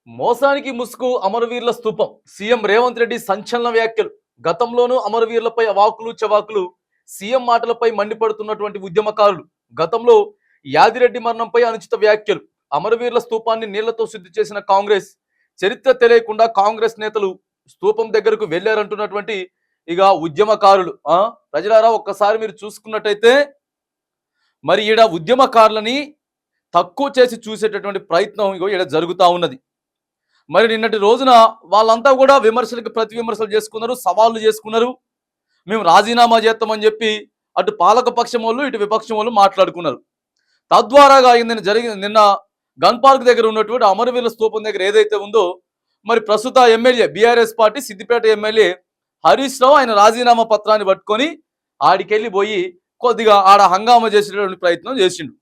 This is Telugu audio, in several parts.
మోసానికి ముసుగు అమరవీరుల స్తూపం. సీఎం రేవంత్ రెడ్డి సంచలన వ్యాఖ్యలు. గతంలోనూ అమరవీరులపై అవాకులు చవాకులు. సీఎం మాటలపై మండిపడుతున్నటువంటి ఉద్యమకారులు. గతంలో యాదిరెడ్డి మరణంపై అనుచిత వ్యాఖ్యలు. అమరవీరుల స్తూపాన్ని నీళ్లతో శుద్ధి చేసిన కాంగ్రెస్. చరిత్ర తెలియకుండా కాంగ్రెస్ నేతలు స్తూపం దగ్గరకు వెళ్లారంటున్నటువంటి ఇక ఉద్యమకారులు. ప్రజలారా ఒక్కసారి మీరు చూసుకున్నట్టయితే మరి ఈడ ఉద్యమకారులని తక్కువ చేసి చూసేటటువంటి ప్రయత్నం ఇగో ఈడ జరుగుతూ ఉన్నది. మరి నిన్నటి రోజున వాళ్ళంతా కూడా విమర్శలకు ప్రతి విమర్శలు చేసుకున్నారు, సవాళ్లు చేసుకున్నారు. మేము రాజీనామా చేస్తామని చెప్పి అటు పాలక పక్షం వాళ్ళు ఇటు విపక్షం వాళ్ళు మాట్లాడుకున్నారు. తద్వారాగా నిన్న గన్ పార్క్ దగ్గర ఉన్నటువంటి అమరవీరుల స్తూపం దగ్గర ఏదైతే ఉందో మరి ప్రస్తుత MLA BRS party Siddipet MLA Harish Rao ఆయన రాజీనామా పత్రాన్ని పట్టుకొని ఆడికెళ్ళి పోయి కొద్దిగా ఆడ హంగామా చేసేటువంటి ప్రయత్నం చేసిండు.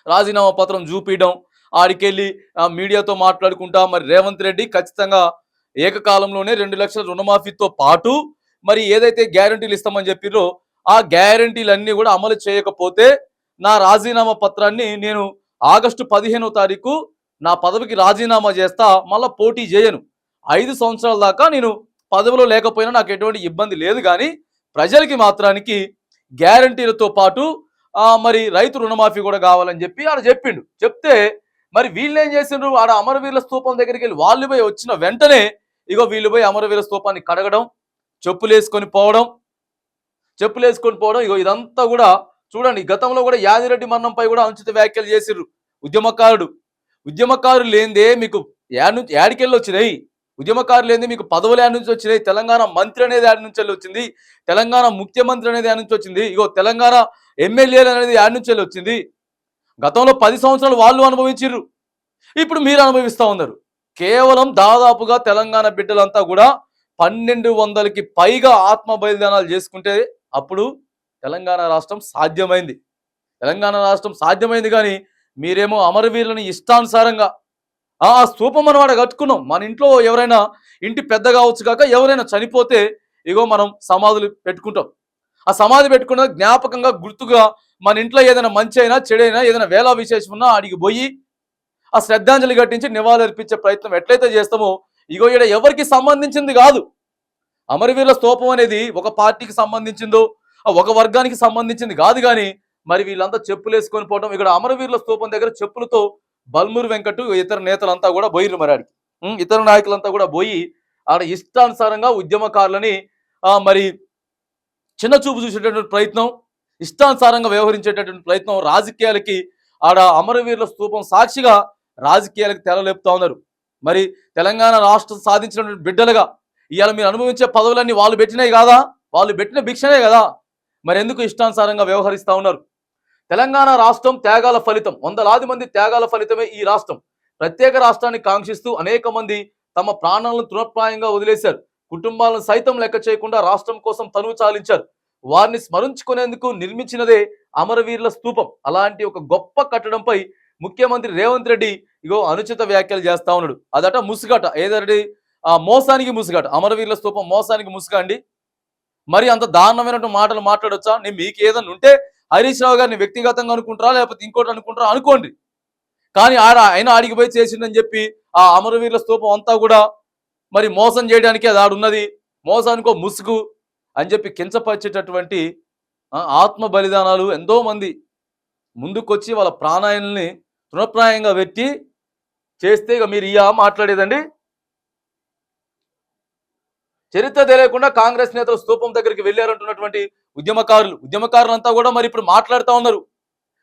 రాజీనామా పత్రం చూపించడం, ఆడికెళ్ళి మీడియాతో మాట్లాడుకుంటా మరి రేవంత్ రెడ్డి ఖచ్చితంగా ఏకకాలంలోనే 2 లక్షల రుణమాఫీతో పాటు మరి ఏదైతే గ్యారంటీలు ఇస్తామని చెప్పిరో ఆ గ్యారంటీలన్నీ కూడా అమలు చేయకపోతే నా రాజీనామా పత్రాన్ని నేను ఆగస్టు 15వ తారీఖు నా పదవికి రాజీనామా చేస్తా, మళ్ళీ పోటీ చేయను. 5 సంవత్సరాల దాకా నేను పదవిలో లేకపోయినా నాకు ఎటువంటి ఇబ్బంది లేదు, కానీ ప్రజలకి మాత్రానికి గ్యారంటీలతో పాటు మరి రైతు రుణమాఫీ కూడా కావాలని చెప్పి ఆడ చెప్పిండు. చెప్తే మరి వీళ్ళు ఏం చేసిండ్రు, ఆడ అమరవీరుల స్తూపం దగ్గరికి వెళ్ళి వాళ్ళు పోయి వచ్చిన వెంటనే ఇగో వీళ్ళు పోయి అమరవీరుల స్తూపాన్ని కడగడం, చెప్పులేసుకొని పోవడం. ఇగో ఇదంతా కూడా చూడండి. గతంలో కూడా యాదిరెడ్డి మరణంపై కూడా అనుచిత వ్యాఖ్యలు చేసిర్రు ఉద్యమకారులు లేనిదే మీకు యాడికెళ్ళి వచ్చినాయి, ఉద్యమకారులు ఏంది మీకు పదవులు యాడ్ నుంచి వచ్చినాయి, తెలంగాణ మంత్రి అనేది యాడ్ నుంచి వచ్చింది, తెలంగాణ ముఖ్యమంత్రి అనేది యాడ్ నుంచి వచ్చింది, ఇగో తెలంగాణ ఎమ్మెల్యేలు అనేది యాడ్ నుంచి వచ్చింది. గతంలో 10 సంవత్సరాలు వాళ్ళు అనుభవించిర్రు, ఇప్పుడు మీరు అనుభవిస్తూ ఉన్నారు. కేవలం దాదాపుగా తెలంగాణ బిడ్డలంతా కూడా 1200కి పైగా ఆత్మ బలిదానాలు చేసుకుంటే అప్పుడు తెలంగాణ రాష్ట్రం సాధ్యమైంది. కానీ మీరేమో అమరవీరులని ఇష్టానుసారంగా ఆ స్తూపం మనవాడ కట్టుకున్నాం. మన ఇంట్లో ఎవరైనా ఇంటి పెద్ద కావచ్చు కాక ఎవరైనా చనిపోతే ఇగో మనం సమాధులు పెట్టుకుంటాం. ఆ సమాధి పెట్టుకున్న జ్ఞాపకంగా గుర్తుగా మన ఇంట్లో ఏదైనా మంచి అయినా చెడైనా ఏదైనా వేళ విశేషం ఉన్నా ఆడికి పోయి ఆ శ్రద్ధాంజలి ఘటించి నివాళులు అర్పించే ప్రయత్నం ఎట్లయితే చేస్తామో ఇగో ఈడ ఎవరికి సంబంధించింది కాదు. అమరవీరుల స్తూపం అనేది ఒక పార్టీకి సంబంధించిందో ఒక వర్గానికి సంబంధించింది కాదు. కానీ మరి వీళ్ళంతా చెప్పులు వేసుకొని పోవడం, ఇక్కడ అమరవీరుల స్తూపం దగ్గర చెప్పులతో బల్మూరు వెంకట్ ఇతర నేతలంతా కూడా పోయిర్రు. మరి ఆడికి ఇతర నాయకులంతా కూడా పోయి ఆడ ఇష్టానుసారంగా ఉద్యమకారులని మరి చిన్న చూపు చూసేటటువంటి ప్రయత్నం, ఇష్టానుసారంగా వ్యవహరించేటటువంటి ప్రయత్నం, రాజకీయాలకి ఆడ అమరవీరుల స్తూపం సాక్షిగా రాజకీయాలకు తెరలేపుతా ఉన్నారు. మరి తెలంగాణ రాష్ట్రం సాధించినటువంటి బిడ్డలుగా ఇవాళ మీరు అనుభవించే పదవులన్నీ వాళ్ళు పెట్టినాయి కాదా, వాళ్ళు పెట్టిన భిక్షనే కదా, మరి ఎందుకు ఇష్టానుసారంగా వ్యవహరిస్తూ ఉన్నారు? తెలంగాణ రాష్ట్రం త్యాగాల ఫలితం, వందలాది మంది త్యాగాల ఫలితమే ఈ రాష్ట్రం. ప్రత్యేక రాష్ట్రాన్ని కాంక్షిస్తూ అనేక మంది తమ ప్రాణాలను తృణప్రాయంగా వదిలేశారు. కుటుంబాలను సైతం లెక్క చేయకుండా రాష్ట్రం కోసం తనువు చాలించారు. వారిని స్మరించుకునేందుకు నిర్మించినదే అమరవీరుల స్తూపం. అలాంటి ఒక గొప్ప కట్టడంపై ముఖ్యమంత్రి రేవంత్ రెడ్డి ఇగో అనుచిత వ్యాఖ్యలు చేస్తా ఉన్నాడు. అదట ముసుగట, ఏదంటే మోసానికి ముసుగట. అమరవీరుల స్తూపం మోసానికి ముసుగ అండి. మరి అంత దారుణమైనటువంటి మాటలు మాట్లాడొచ్చా? నేను మీకు ఏదన్నా ఉంటే హరీష్ రావు గారిని వ్యక్తిగతంగా అనుకుంటారా లేకపోతే ఇంకోటి అనుకుంటారా అనుకోండి, కానీ ఆయన ఆడికి పోయి చేసిండని చెప్పి ఆ అమరవీరుల స్తూపం అంతా కూడా మరి మోసం చేయడానికి అది ఆడున్నది, మోసానికో ముసుగు అని చెప్పి కించపరిచేటటువంటి ఆత్మ బలిదానాలు ఎంతో మంది ముందుకొచ్చి వాళ్ళ ప్రాణాయాల్ని తృణప్రాయంగా పెట్టి చేస్తే ఇక మీరు మాట్లాడేదండి. చరిత్ర తెలియకుండా కాంగ్రెస్ నేతలు స్తూపం దగ్గరికి వెళ్ళారంటున్నటువంటి ఉద్యమకారులంతా కూడా మరి ఇప్పుడు మాట్లాడుతూ ఉన్నారు.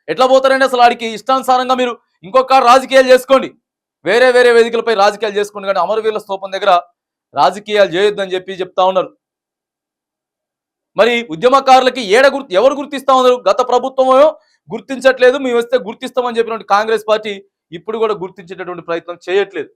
ఎట్లా పోతారండి అసలు ఆడికి? ఇష్టానుసారంగా మీరు ఇంకొక రాజకీయాలు చేసుకోండి, వేరే వేదికలపై రాజకీయాలు చేసుకోండి, కానీ అమరవీరుల స్తూపం దగ్గర రాజకీయాలు చేయొద్దని చెప్పి చెప్తా ఉన్నారు. మరి ఉద్యమకారులకి ఎవరు గుర్తిస్తా ఉన్నారు? గత ప్రభుత్వమో గుర్తించట్లేదు, మేము వస్తే గుర్తిస్తామని చెప్పినటువంటి కాంగ్రెస్ పార్టీ ఇప్పుడు కూడా గుర్తించేటటువంటి ప్రయత్నం చేయట్లేదు.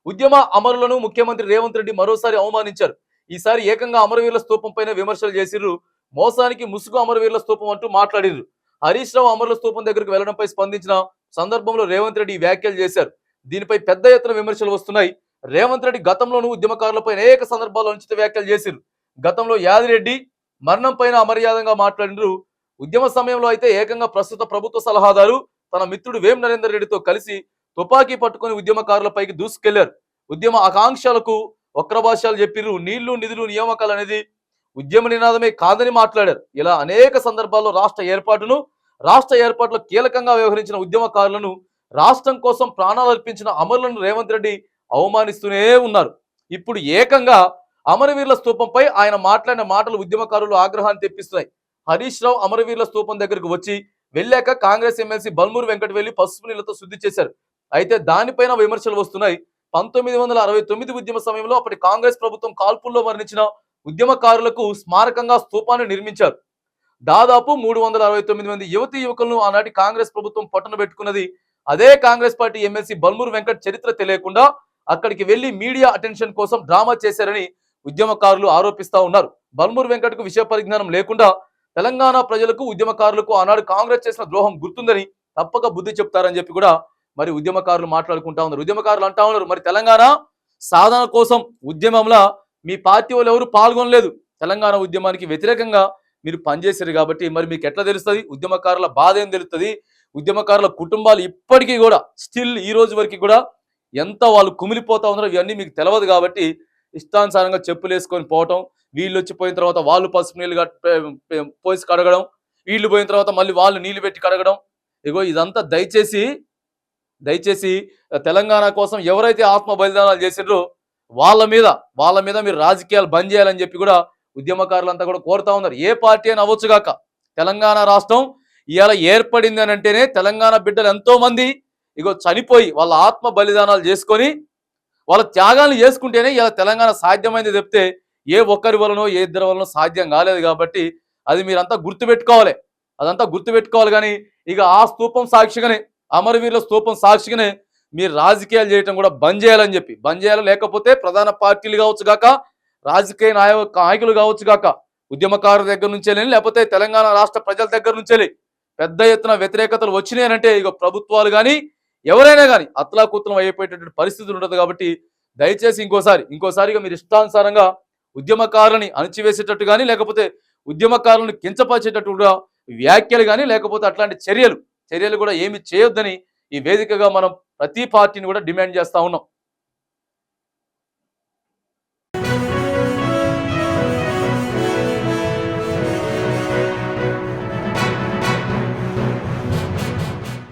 ఉద్యమ అమరులను ముఖ్యమంత్రి రేవంత్ రెడ్డి మరోసారి అవమానించారు. ఈసారి ఏకంగా అమరవీరుల స్తూపం పైన విమర్శలు చేసిర్రు. మోసానికి ముసుగు అమరవీరుల స్తూపం అంటూ మాట్లాడిర్రు. హరీష్ రావు అమరుల స్తూపం దగ్గరకు వెళ్లడంపై స్పందించిన సందర్భంలో రేవంత్ రెడ్డి వ్యాఖ్యలు చేశారు. దీనిపై పెద్ద ఎత్తున విమర్శలు వస్తున్నాయి. రేవంత్ రెడ్డి గతంలోనూ ఉద్యమకారులపై అనేక సందర్భాల్లో అనుచిత వ్యాఖ్యలు చేసిర్రు. గతంలో యాదిరెడ్డి మరణం పైన అమర్యాదంగా మాట్లాడినరు. ఉద్యమ సమయంలో అయితే ఏకంగా ప్రస్తుత ప్రభుత్వ సలహాదారు తన మిత్రుడు వేం నరేందర్ రెడ్డితో కలిసి తుపాకీ పట్టుకొని ఉద్యమకారులపైకి దూసుకెళ్లారు. ఉద్యమ ఆకాంక్షలకు వక్రభాష్యాలు చెప్పిర్రు. నీళ్లు నిధులు నియామకాలు అనేది ఉద్యమ నినాదమే కాదని మాట్లాడారు. ఇలా అనేక సందర్భాల్లో రాష్ట్ర ఏర్పాటులో కీలకంగా వ్యవహరించిన ఉద్యమకారులను, రాష్ట్రం కోసం ప్రాణాలు అర్పించిన అమరులను రేవంత్ రెడ్డి అవమానిస్తూనే ఉన్నారు. ఇప్పుడు ఏకంగా అమరవీరుల స్తూపంపై ఆయన మాట్లాడిన మాటలు ఉద్యమకారులు ఆగ్రహాన్ని తెప్పిస్తున్నాయి. హరీష్ రావు అమరవీరుల స్తూపం దగ్గరకు వెళ్ళాక కాంగ్రెస్ ఎమ్మెల్సీ బల్మూరు వెంకట్ వెళ్లి పసుపు నీళ్లతో శుద్ధి చేశారు. అయితే దానిపైన విమర్శలు వస్తున్నాయి. 1969 ఉద్యమ సమయంలో అప్పటి కాంగ్రెస్ ప్రభుత్వం కాల్పుల్లో మరణించిన ఉద్యమకారులకు స్మారకంగా స్తూపాన్ని నిర్మించారు. దాదాపు 369 మంది యువతీ యువకులను ఆనాటి కాంగ్రెస్ ప్రభుత్వం పట్టున పెట్టుకున్నది అదే కాంగ్రెస్ పార్టీ ఎమ్మెల్సీ బల్మూరు వెంకట్ చరిత్ర తెలియకుండా అక్కడికి వెళ్లి మీడియా అటెన్షన్ కోసం డ్రామా చేశారని ఉద్యమకారులు ఆరోపిస్తా ఉన్నారు. బల్మూరు వెంకట్ కు విషయ పరిజ్ఞానం లేకుండా తెలంగాణ ప్రజలకు, ఉద్యమకారులకు ఆనాడు కాంగ్రెస్ చేసిన ద్రోహం గుర్తుందని తప్పక బుద్ధి చెప్తారని చెప్పి కూడా మరి ఉద్యమకారులు మాట్లాడుకుంటా ఉన్నారు. ఉద్యమకారులు అంటా ఉన్నారు, మరి తెలంగాణ సాధన కోసం ఉద్యమంలో మీ పార్టీ వాళ్ళు ఎవరు పాల్గొనలేదు, తెలంగాణ ఉద్యమానికి వ్యతిరేకంగా మీరు పనిచేశారు కాబట్టి మరి మీకు ఎట్లా తెలుస్తుంది? ఉద్యమకారుల బాధ ఏం తెలుస్తుంది? ఉద్యమకారుల కుటుంబాలు ఇప్పటికీ కూడా స్టిల్ ఈ రోజు వరకు కూడా ఎంత వాళ్ళు కుమిలిపోతా ఉన్నారో ఇవన్నీ మీకు తెలియదు కాబట్టి ఇష్టానుసారంగా చెప్పులు వేసుకొని పోవటం, వీళ్ళు వచ్చిపోయిన తర్వాత వాళ్ళు పసుపు నీళ్ళు పోసి కడగడం, వీళ్ళు పోయిన తర్వాత మళ్ళీ వాళ్ళు నీళ్లు పెట్టి కడగడం. ఇగో ఇదంతా దయచేసి తెలంగాణ కోసం ఎవరైతే ఆత్మ బలిదానాలు చేసినారో వాళ్ళ మీద మీరు రాజకీయాలు బంద్ చేయాలని చెప్పి కూడా ఉద్యమకారులంతా కూడా కోరుతా ఉన్నారు. ఏ పార్టీ అయినా అవ్వచ్చుగాక, తెలంగాణ రాష్ట్రం ఇవాళ ఏర్పడింది అని అంటేనే తెలంగాణ బిడ్డలు ఎంతో మంది ఇగో చనిపోయి వాళ్ళ ఆత్మ బలిదానాలు చేసుకొని వాళ్ళ త్యాగాలు చేసుకుంటేనే ఇలా తెలంగాణ సాధ్యమైంది చెప్తే ఏ ఒక్కరి వలనో ఏ ఇద్దరి వలనో సాధ్యం కాలేదు. కాబట్టి అది మీరంతా గుర్తుపెట్టుకోవాలి. అదంతా గుర్తుపెట్టుకోవాలి. కానీ ఇక ఆ స్తూపం సాక్షిగానే, అమరవీరుల స్తూపం సాక్షిగానే మీరు రాజకీయాలు చేయటం కూడా బంద్ చేయాలి. లేకపోతే ప్రధాన పార్టీలు కావచ్చు గాక, రాజకీయ నాయకులు కావచ్చు గాక, ఉద్యమకారుల దగ్గర నుంచే లేకపోతే తెలంగాణ రాష్ట్ర ప్రజల దగ్గర నుంచే పెద్ద ఎత్తున వ్యతిరేకతలు వచ్చినాయనంటే ఇక ప్రభుత్వాలు కానీ ఎవరైనా కానీ అతలాకుతలం అయిపోయేటటువంటి పరిస్థితులు ఉండదు. కాబట్టి దయచేసి ఇంకోసారిగా మీరు ఇష్టానుసారంగా ఉద్యమకారులని అణచివేసేటట్టు కానీ, లేకపోతే ఉద్యమకారులను కించపరిచేటట్టుగా వ్యాఖ్యలు కానీ, లేకపోతే అట్లాంటి చర్యలు కూడా ఏమి చేయొద్దని ఈ వేదికగా మనం ప్రతి పార్టీని కూడా డిమాండ్ చేస్తా ఉన్నాం.